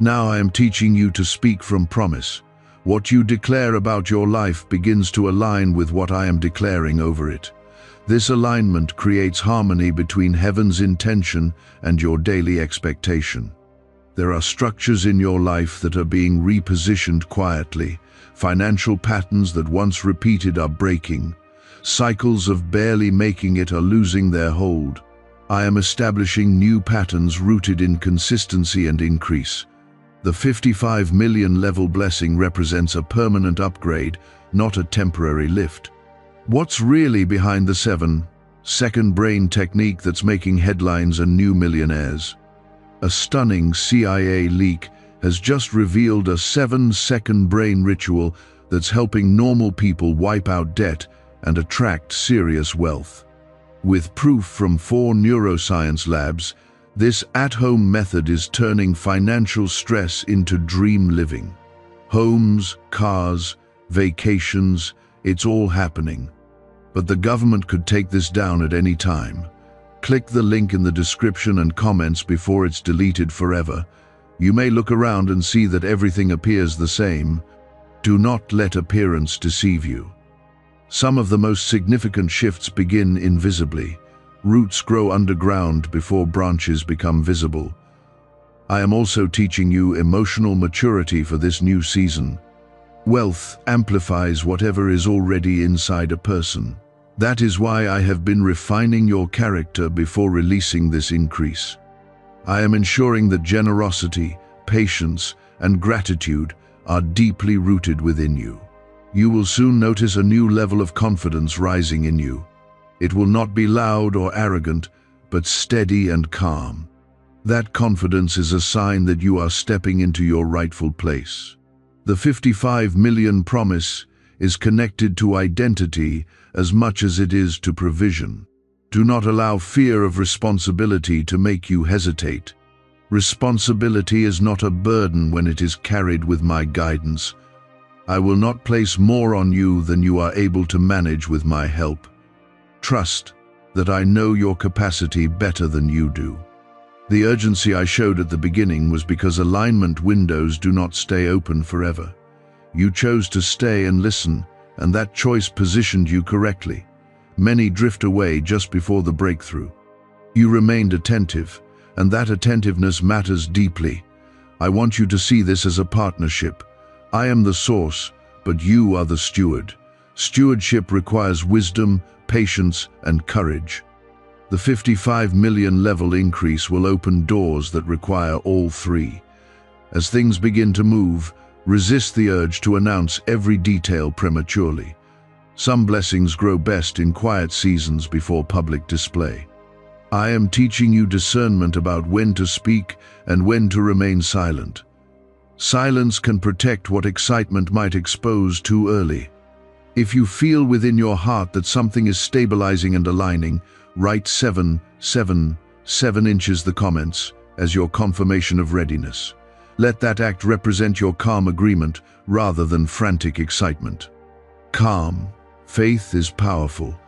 Now I am teaching you to speak from promise. What you declare about your life begins to align with what I am declaring over it. This alignment creates harmony between heaven's intention and your daily expectation. There are structures in your life that are being repositioned quietly. Financial patterns that once repeated are breaking. Cycles of barely making it are losing their hold. I am establishing new patterns rooted in consistency and increase. The 55 million level blessing represents a permanent upgrade, not a temporary lift. What's really behind the 7-second brain technique that's making headlines and new millionaires? A stunning CIA leak has just revealed a 7-second brain ritual that's helping normal people wipe out debt and attract serious wealth. With proof from 4 neuroscience labs, this at-home method is turning financial stress into dream living. Homes, cars, vacations, it's all happening. But the government could take this down at any time. Click the link in the description and comments before it's deleted forever. You may look around and see that everything appears the same. Do not let appearance deceive you. Some of the most significant shifts begin invisibly. Roots grow underground before branches become visible. I am also teaching you emotional maturity for this new season. Wealth amplifies whatever is already inside a person. That is why I have been refining your character before releasing this increase. I am ensuring that generosity, patience, and gratitude are deeply rooted within you. You will soon notice a new level of confidence rising in you. It will not be loud or arrogant, but steady and calm. That confidence is a sign that you are stepping into your rightful place. The 55 million promise is connected to identity as much as it is to provision. Do not allow fear of responsibility to make you hesitate. Responsibility is not a burden when it is carried with my guidance. I will not place more on you than you are able to manage with my help. Trust that I know your capacity better than you do. The urgency I showed at the beginning was because alignment windows do not stay open forever. You chose to stay and listen, and that choice positioned you correctly. Many drift away just before the breakthrough. You remained attentive, and that attentiveness matters deeply. I want you to see this as a partnership. I am the source, but you are the steward. Stewardship requires wisdom, patience, and courage. The 55 million level increase will open doors that require all three. As things begin to move, resist the urge to announce every detail prematurely. Some blessings grow best in quiet seasons before public display. I am teaching you discernment about when to speak and when to remain silent. Silence can protect what excitement might expose too early. If you feel within your heart that something is stabilizing and aligning, write 777 inches the comments as your confirmation of readiness. Let that act represent your calm agreement rather than frantic excitement. Calm. Faith is powerful.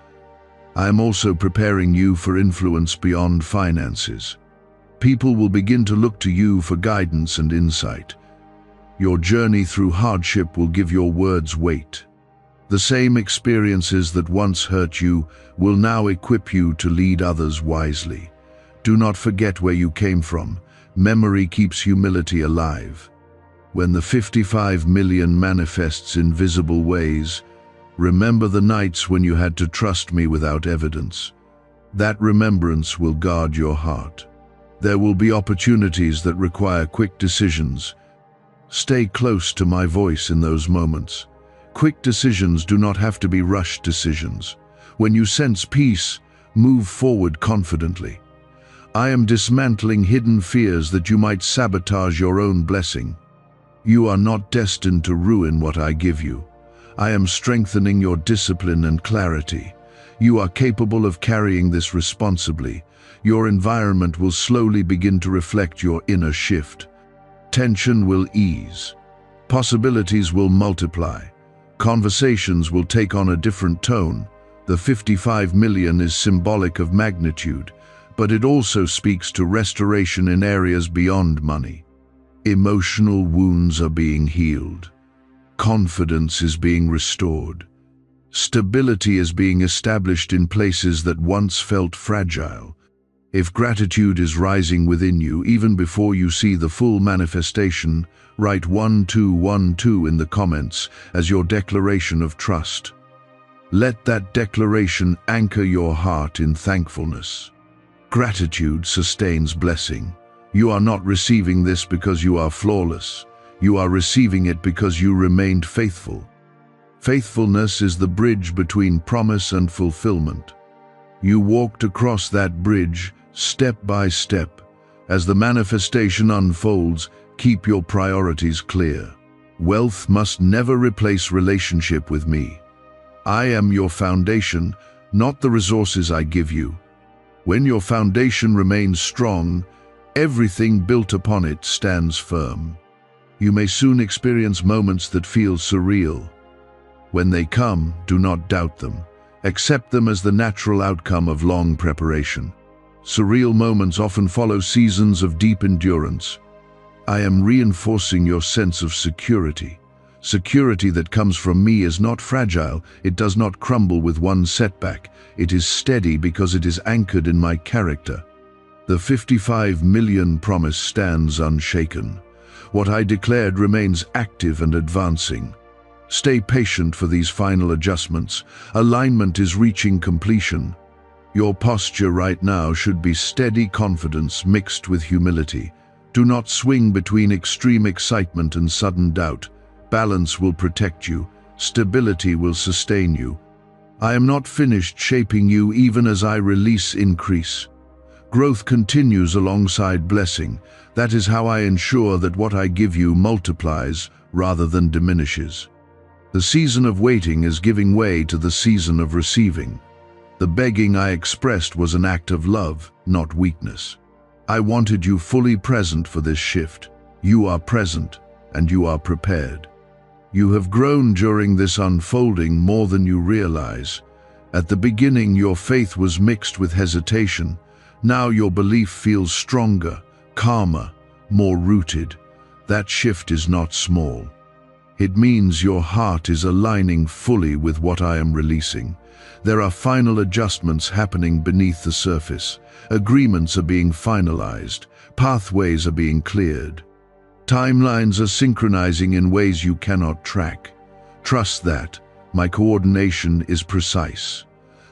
I am also preparing you for influence beyond finances. People will begin to look to you for guidance and insight. Your journey through hardship will give your words weight. The same experiences that once hurt you will now equip you to lead others wisely. Do not forget where you came from. Memory keeps humility alive. When the 55 million manifests in visible ways, remember the nights when you had to trust me without evidence. That remembrance will guard your heart. There will be opportunities that require quick decisions. Stay close to my voice in those moments. Quick decisions do not have to be rushed decisions. When you sense peace, move forward confidently. I am dismantling hidden fears that you might sabotage your own blessing. You are not destined to ruin what I give you. I am strengthening your discipline and clarity. You are capable of carrying this responsibly. Your environment will slowly begin to reflect your inner shift. Tension will ease. Possibilities will multiply. Conversations will take on a different tone. The 55 million is symbolic of magnitude, but it also speaks to restoration in areas beyond money. Emotional wounds are being healed. Confidence is being restored. Stability is being established in places that once felt fragile. If gratitude is rising within you even before you see the full manifestation, write 1212 in the comments as your declaration of trust. Let that declaration anchor your heart in thankfulness. Gratitude sustains blessing. You are not receiving this because you are flawless. You are receiving it because you remained faithful. Faithfulness is the bridge between promise and fulfillment. You walked across that bridge step by step. As the manifestation unfolds, keep your priorities clear. Wealth must never replace relationship with me. I am your foundation, not the resources I give you. When your foundation remains strong, everything built upon it stands firm. You may soon experience moments that feel surreal. When they come, do not doubt them. Accept them as the natural outcome of long preparation. Surreal moments often follow seasons of deep endurance. I am reinforcing your sense of security. Security that comes from me is not fragile. It does not crumble with one setback. It is steady because it is anchored in my character. The 55 million promise stands unshaken. What I declared remains active and advancing. Stay patient for these final adjustments. Alignment is reaching completion. Your posture right now should be steady confidence mixed with humility. Do not swing between extreme excitement and sudden doubt. Balance will protect you. Stability will sustain you. I am not finished shaping you even as I release increase. Growth continues alongside blessing. That is how I ensure that what I give you multiplies rather than diminishes. The season of waiting is giving way to the season of receiving. The begging I expressed was an act of love, not weakness. I wanted you fully present for this shift. You are present, and you are prepared. You have grown during this unfolding more than you realize. At the beginning, your faith was mixed with hesitation. Now your belief feels stronger, calmer, more rooted. That shift is not small. It means your heart is aligning fully with what I am releasing. There are final adjustments happening beneath the surface. Agreements are being finalized. Pathways are being cleared. Timelines are synchronizing in ways you cannot track. Trust that. My coordination is precise.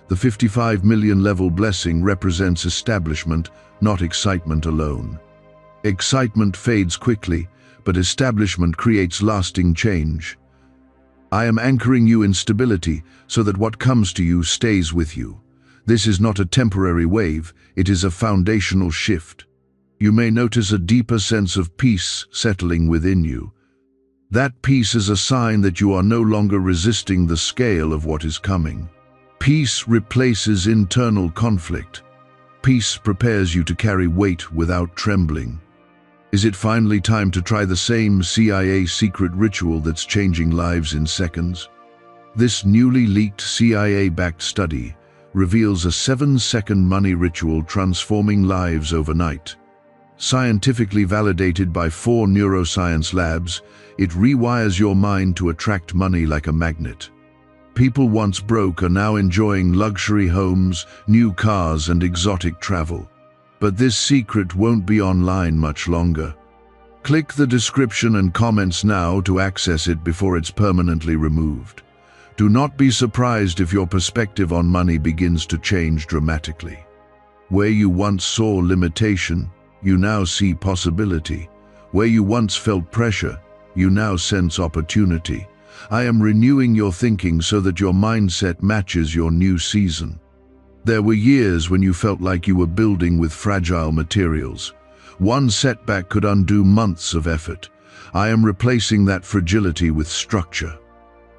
The 55 million level blessing represents establishment, not excitement alone. Excitement fades quickly, but establishment creates lasting change. I am anchoring you in stability so that what comes to you stays with you. This is not a temporary wave, it is a foundational shift. You may notice a deeper sense of peace settling within you. That peace is a sign that you are no longer resisting the scale of what is coming. Peace replaces internal conflict. Peace prepares you to carry weight without trembling. Is it finally time to try the same CIA secret ritual that's changing lives in seconds? This newly leaked CIA-backed study reveals a 7-second money ritual transforming lives overnight. Scientifically validated by 4 neuroscience labs, it rewires your mind to attract money like a magnet. People once broke are now enjoying luxury homes, new cars, and exotic travel. But this secret won't be online much longer. Click the description and comments now to access it before it's permanently removed. Do not be surprised if your perspective on money begins to change dramatically. Where you once saw limitation, you now see possibility. Where you once felt pressure, you now sense opportunity. I am renewing your thinking so that your mindset matches your new season. There were years when you felt like you were building with fragile materials. One setback could undo months of effort. I am replacing that fragility with structure.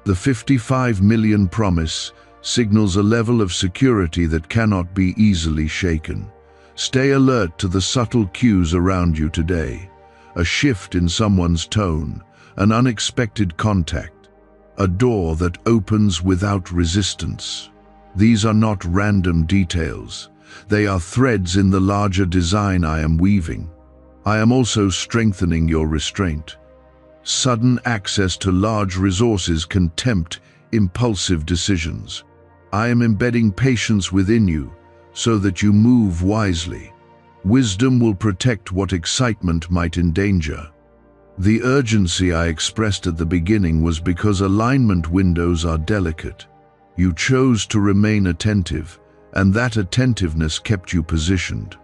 The 55 million promise signals a level of security that cannot be easily shaken. Stay alert to the subtle cues around you today. A shift in someone's tone, an unexpected contact, a door that opens without resistance. These are not random details. They are threads in the larger design I am weaving. I am also strengthening your restraint. Sudden access to large resources can tempt impulsive decisions. I am embedding patience within you so that you move wisely. Wisdom will protect what excitement might endanger. The urgency I expressed at the beginning was because alignment windows are delicate. You chose to remain attentive, and that attentiveness kept you positioned.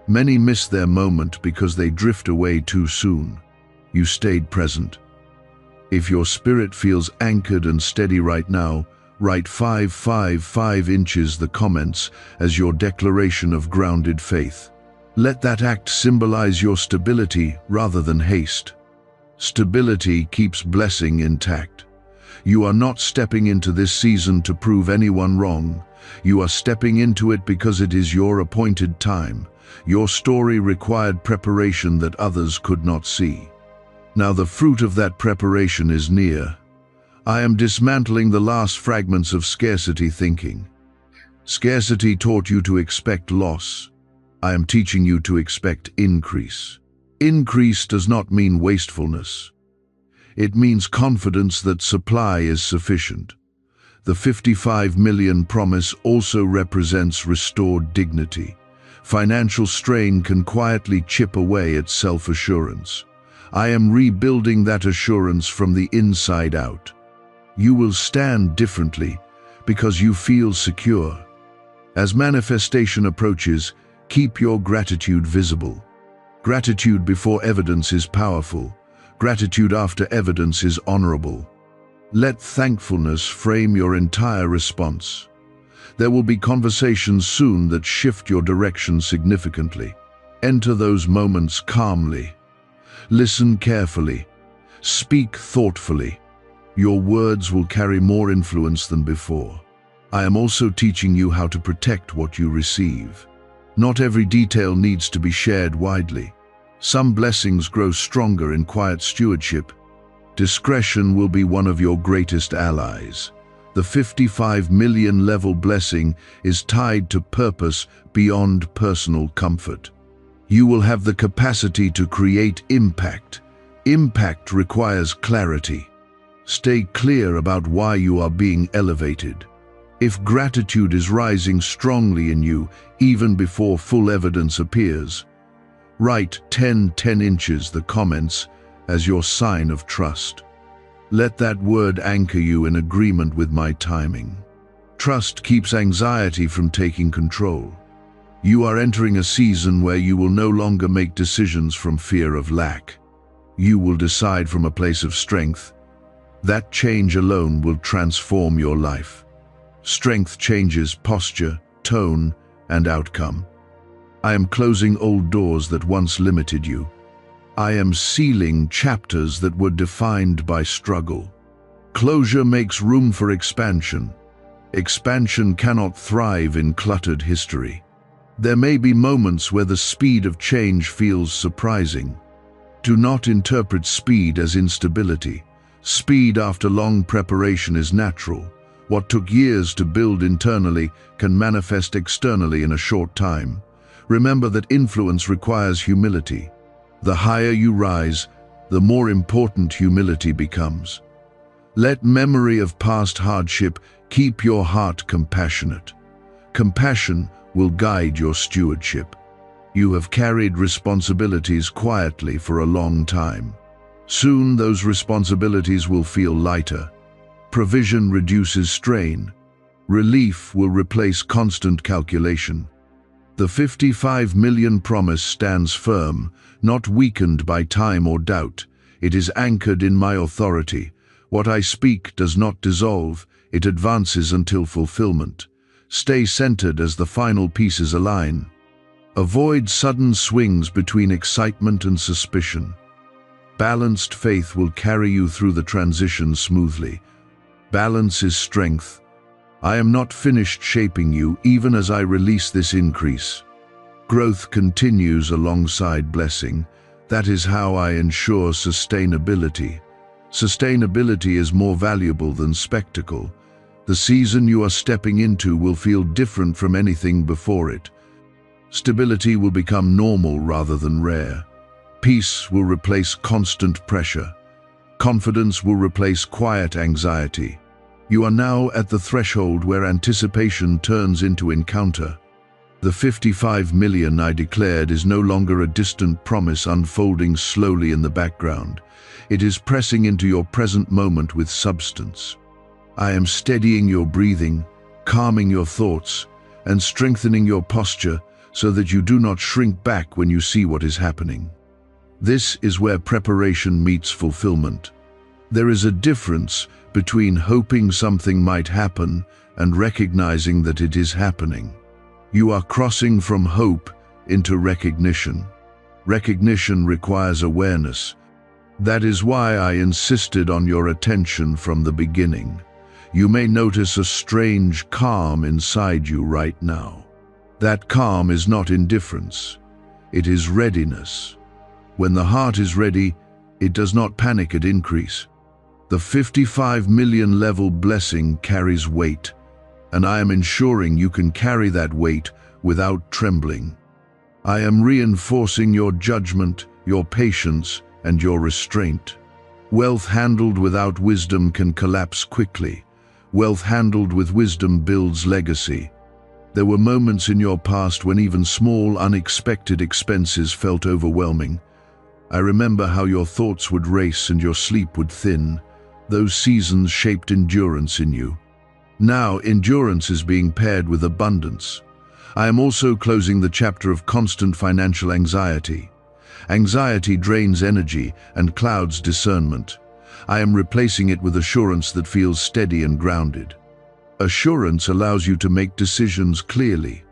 Many miss their moment because they drift away too soon. You stayed present. If your spirit feels anchored and steady right now, write 555 inches the comments as your declaration of grounded faith. Let that act symbolize your stability rather than haste. Stability keeps blessing intact. You are not stepping into this season to prove anyone wrong. You are stepping into it because it is your appointed time. Your story required preparation that others could not see. Now the fruit of that preparation is near. I am dismantling the last fragments of scarcity thinking. Scarcity taught you to expect loss. I am teaching you to expect increase. Increase does not mean wastefulness. It means confidence that supply is sufficient. The 55 million promise also represents restored dignity. Financial strain can quietly chip away at self-assurance. I am rebuilding that assurance from the inside out. You will stand differently because you feel secure. As manifestation approaches, keep your gratitude visible. Gratitude before evidence is powerful. Gratitude after evidence is honorable. Let thankfulness frame your entire response. There will be conversations soon that shift your direction significantly. Enter those moments calmly. Listen carefully. Speak thoughtfully. Your words will carry more influence than before. I am also teaching you how to protect what you receive. Not every detail needs to be shared widely. Some blessings grow stronger in quiet stewardship. Discretion will be one of your greatest allies. The 55 million level blessing is tied to purpose beyond personal comfort. You will have the capacity to create impact. Impact requires clarity. Stay clear about why you are being elevated. If gratitude is rising strongly in you, even before full evidence appears, write 10 inches the comments as your sign of trust. Let that word anchor you in agreement with my timing. Trust keeps anxiety from taking control. You are entering a season where you will no longer make decisions from fear of lack. You will decide from a place of strength. That change alone will transform your life. Strength changes posture, tone, and outcome. I am closing old doors that once limited you. I am sealing chapters that were defined by struggle. Closure makes room for expansion. Expansion cannot thrive in cluttered history. There may be moments where the speed of change feels surprising. Do not interpret speed as instability. Speed after long preparation is natural. What took years to build internally can manifest externally in a short time. Remember that influence requires humility. The higher you rise, the more important humility becomes. Let memory of past hardship keep your heart compassionate. Compassion will guide your stewardship. You have carried responsibilities quietly for a long time. Soon those responsibilities will feel lighter. Provision reduces strain. Relief will replace constant calculation. The 55 million promise stands firm, not weakened by time or doubt. It is anchored in my authority. What I speak does not dissolve, it advances until fulfillment. Stay centered as the final pieces align. Avoid sudden swings between excitement and suspicion. Balanced faith will carry you through the transition smoothly. Balance is strength. I am not finished shaping you even as I release this increase. Growth continues alongside blessing. That is how I ensure sustainability. Sustainability is more valuable than spectacle. The season you are stepping into will feel different from anything before it. Stability will become normal rather than rare. Peace will replace constant pressure. Confidence will replace quiet anxiety. You are now at the threshold where anticipation turns into encounter. The 55 million I declared is no longer a distant promise unfolding slowly in the background. It is pressing into your present moment with substance. I am steadying your breathing, calming your thoughts, and strengthening your posture so that you do not shrink back when you see what is happening. This is where preparation meets fulfillment. There is a difference between hoping something might happen and recognizing that it is happening. You are crossing from hope into recognition. Recognition requires awareness. That is why I insisted on your attention from the beginning. You may notice a strange calm inside you right now. That calm is not indifference. It is readiness. When the heart is ready, it does not panic at increase. The 55 million level blessing carries weight, and I am ensuring you can carry that weight without trembling. I am reinforcing your judgment, your patience, and your restraint. Wealth handled without wisdom can collapse quickly. Wealth handled with wisdom builds legacy. There were moments in your past when even small, unexpected expenses felt overwhelming. I remember how your thoughts would race and your sleep would thin. Those seasons shaped endurance in you. Now, endurance is being paired with abundance. I am also closing the chapter of constant financial anxiety. Anxiety drains energy and clouds discernment. I am replacing it with assurance that feels steady and grounded. Assurance allows you to make decisions clearly.